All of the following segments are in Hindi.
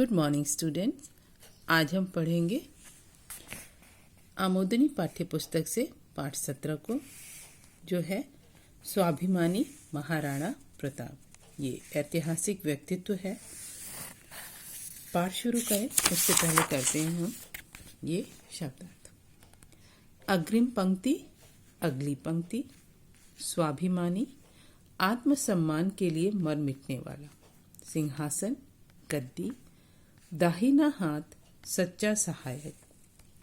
Good morning students. आज हम पढ़ेंगे आमोदनी पाठ्य पुस्तक से पाठ 17 को, जो है स्वाभिमानी महाराणा प्रताप। ये ऐतिहासिक व्यक्तित्व है। पाठ शुरू करें उससे पहले करते हैं हम ये शब्दार्थ। अग्रिम पंक्ति, अगली पंक्ति। स्वाभिमानी, आत्मसम्मान के लिए मर मिटने वाला। सिंहासन, गद्दी। दाहिना हाथ, सच्चा सहायक।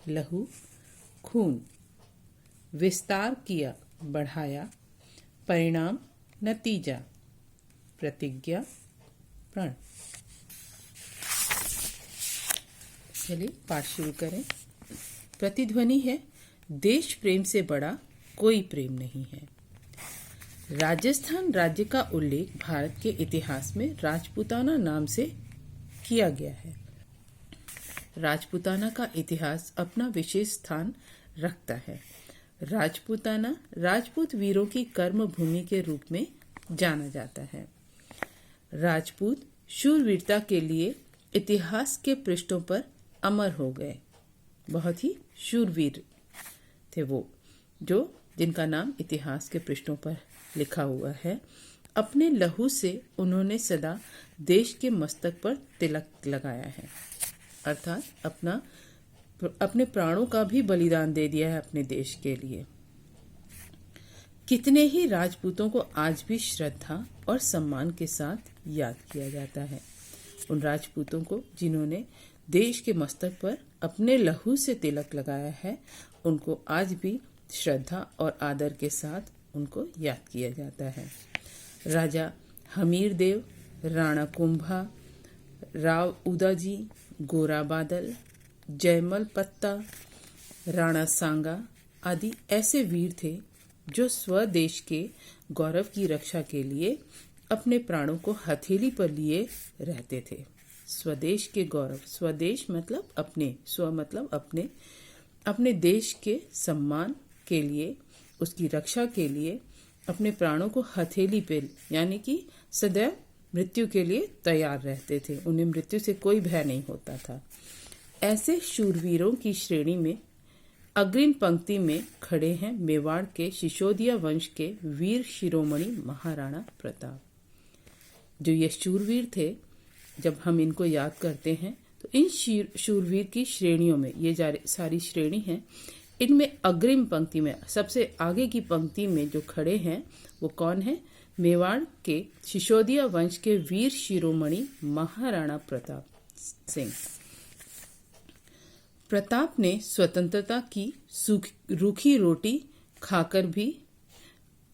लहू, खून। विस्तार किया, बढ़ाया। परिणाम, नतीजा। प्रतिज्ञा, प्रण। चलिए पाठ शुरू करें। प्रतिध्वनि है, देश प्रेम से बड़ा कोई प्रेम नहीं है। राजस्थान राज्य का उल्लेख भारत के इतिहास में राजपूताना नाम से किया गया है। राजपूताना का इतिहास अपना विशेष स्थान रखता है। राजपूताना राजपूत वीरों की कर्म भूमि के रूप में जाना जाता है। राजपूत शूरवीरता के लिए इतिहास के पृष्ठों पर अमर हो गए। बहुत ही शूरवीर थे वो, जो जिनका नाम इतिहास के पृष्ठों पर लिखा हुआ है। अपने लहू से उन्होंने सदा देश के मस्तक पर तिलक लगाया है, अर्थात अपने प्राणों का भी बलिदान दे दिया है अपने देश के लिए। कितने ही राजपूतों को आज भी श्रद्धा और सम्मान के साथ याद किया जाता है। उन राजपूतों को जिन्होंने देश के मस्तक पर अपने लहू से तिलक लगाया है, उनको आज भी श्रद्धा और आदर के साथ उनको याद किया जाता है। राजा हमीर देव, राणा कुंभा, राव उदाजी, गोरा बादल, जयमल पत्ता, राणा सांगा आदि ऐसे वीर थे जो स्वदेश के गौरव की रक्षा के लिए अपने प्राणों को हथेली पर लिए रहते थे। स्वदेश के गौरव, स्वदेश मतलब अपने, स्व मतलब अपने देश के सम्मान के लिए, उसकी रक्षा के लिए अपने प्राणों को हथेली पे, यानी कि सदैव मृत्यु के लिए तैयार रहते थे। उन्हें मृत्यु से कोई भय नहीं होता था। ऐसे शूरवीरों की श्रेणी में अग्रिम पंक्ति में खड़े हैं मेवाड़ के सिसोदिया वंश के वीर शिरोमणि महाराणा प्रताप। जो ये शूरवीर थे, जब हम इनको याद करते हैं तो इन शूरवीर की श्रेणियों में, ये सारी श्रेणी है, इनमें अग्रिम पंक्ति में सबसे आगे की पंक्ति में जो खड़े हैं वो कौन है? मेवाड़ के सिसोदिया वंश के वीर शिरोमणि महाराणा प्रताप सिंह। प्रताप ने स्वतंत्रता की रूखी रोटी खाकर भी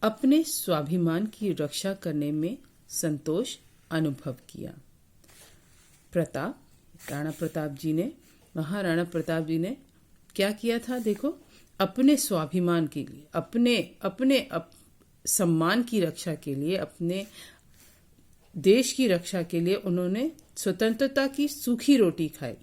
अपने स्वाभिमान की रक्षा करने में संतोष अनुभव किया। महाराणा प्रताप जी ने क्या किया था? देखो, अपने स्वाभिमान के लिए, अपने सम्मान की रक्षा के लिए, अपने देश की रक्षा के लिए उन्होंने स्वतंत्रता की सूखी रोटी खाई।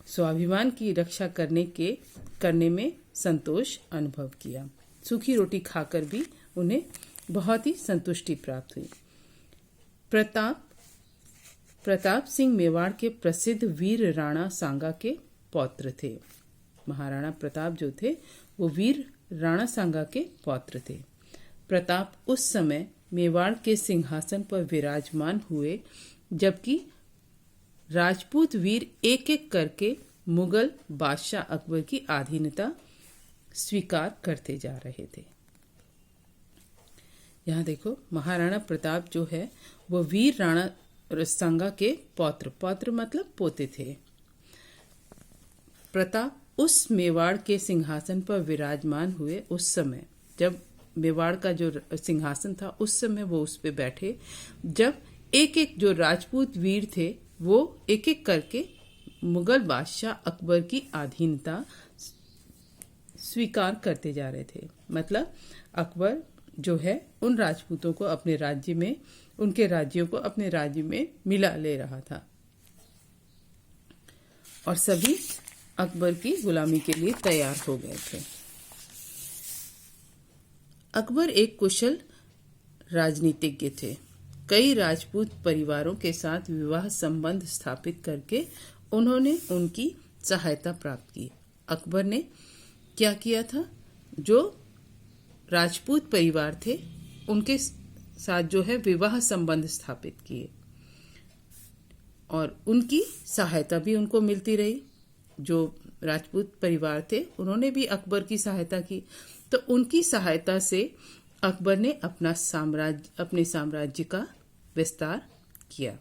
स्वाभिमान की रक्षा करने में संतोष अनुभव किया। सूखी रोटी खाकर भी उन्हें बहुत ही संतुष्टि प्राप्त हुई। प्रताप सिंह मेवाड़ के प्रसिद्ध वीर राणा सांगा के पौत्र थे। महाराणा प्रताप जो थे वो वीर राणा सांगा के पौत्र थे। प्रताप उस समय मेवाड़ के सिंहासन पर विराजमान हुए, जबकि राजपूत वीर एक एक करके मुगल बादशाह अकबर की अधीनता स्वीकार करते जा रहे थे। यहाँ देखो, महाराणा प्रताप जो है वो वीर राणा सांगा के पौत्र मतलब पोते थे। प्रताप उस मेवाड़ के सिंहासन पर विराजमान हुए उस समय, जब मेवाड़ का जो सिंहासन था उस समय वो उस पे बैठे, जब एक एक जो राजपूत वीर थे वो एक एक करके मुगल बादशाह अकबर की अधीनता स्वीकार करते जा रहे थे। मतलब अकबर जो है उन राजपूतों को अपने राज्य में, उनके राज्यों को अपने राज्य में मिला ले रहा था और सभी अकबर की गुलामी के लिए तैयार हो गए थे। अकबर एक कुशल राजनीतिज्ञ थे। कई राजपूत परिवारों के साथ विवाह संबंध स्थापित करके उन्होंने उनकी सहायता प्राप्त की। अकबर ने क्या किया था? जो राजपूत परिवार थे उनके साथ जो है विवाह संबंध स्थापित किए और उनकी सहायता भी उनको मिलती रही। जो राजपूत परिवार थे उन्होंने भी अकबर की सहायता की, तो उनकी सहायता से अकबर ने अपने साम्राज्य का विस्तार किया।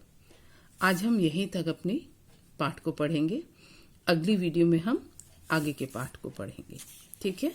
आज हम यहीं तक अपने पाठ को पढ़ेंगे। अगली वीडियो में हम आगे के पाठ को पढ़ेंगे। ठीक है।